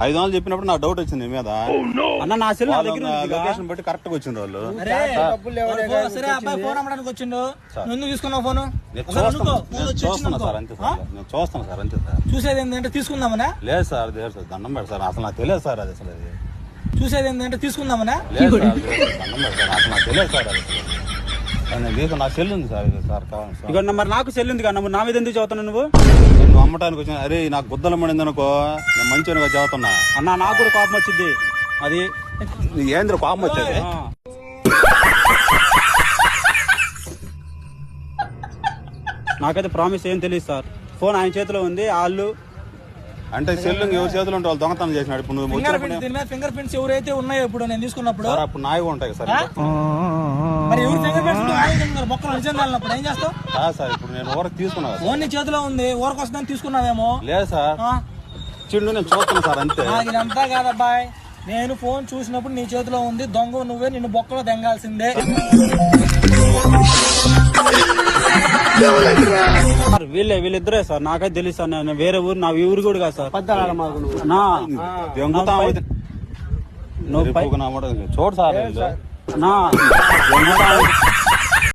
500 చెప్పినప్పుడు నాకు డౌట్ వచ్చింది మీద. అన్న నా సెల్ లొకేషన్ బట్టి కరెక్ట్ గా వచ్చింది వాళ్ళు. సరే అబ్బాయి ఫోన్ అమ్మడానికి వచ్చిండు, నువ్వు తీసుకున్నావు ఫోన్? చూస్తున్నా సార్ అంతే సార్, నేను చూస్తాను సార్ అంతే సార్. చూసేది ఏంటంటే తీసుకుందామనా? లేదు సార్, లేదు సార్, దండం పెడ సార్, అసలు నాకు తెలియదు సార్ అది. అసలు అది చూసేది ఏంటంటే తీసుకుందామనా? లేదు సార్, దండం పెడ సార్, అసలు నాకు తెలియదు సార్ అది. నా సెల్ ఉంది సార్, సార్ కావాలి సార్. ఇక మరి నాకు సెల్ ఉంది కదా, నా మీద ఎందుకు చదువుతున్నావు నువ్వు? నువ్వు అమ్మటానికి వచ్చిన అరే నాకు గుద్దలు పడింది అనుకో, నేను మంచిగా చదువుతున్నా అన్న. నాకు కూడా కోపం వచ్చింది. అది ఏంద్ర కోపం వచ్చేది? నాకైతే ప్రామిస్ ఏం తెలియదు సార్. ఫోన్ ఆయన చేతిలో ఉంది. వాళ్ళు అంటే సెల్ ఎవరి చేతిలో ఉంటే వాళ్ళు దొంగతనం చేసినాడు. ఇప్పుడు నువ్వు ఫింగర్ ప్రింట్స్ ఎవరైతే ఉన్నాయో ఇప్పుడు నేను తీసుకున్నప్పుడు అప్పుడు నాయగా ఉంటాయి సార్. మరి ఎవరు ఫింగర్ ప్రింట్స్ బొక్కలు నిజం వెళ్ళినప్పుడు ఏం చేస్తావు? సార్ ఇప్పుడు నేను ఊరకు తీసుకున్నా, ఫోన్ నీ చేతిలో ఉంది, ఊరకు వస్తుందని తీసుకున్నావేమో. లేదు సార్, చిన్న నేను చూస్తున్నా సార్ అంతే. ఇదంతా కాదబ్బాయి, నేను ఫోన్ చూసినప్పుడు నీ చేతిలో ఉంది, దొంగ నువ్వే, నిన్ను బొక్కలో దెంగాల్సిందే. వీళ్ళిద్దరే సార్, నాకైతే తెలియదు సార్. నేను వేరే ఊరు, నా ఊరు కూడా కాదు సార్. చూడు సార్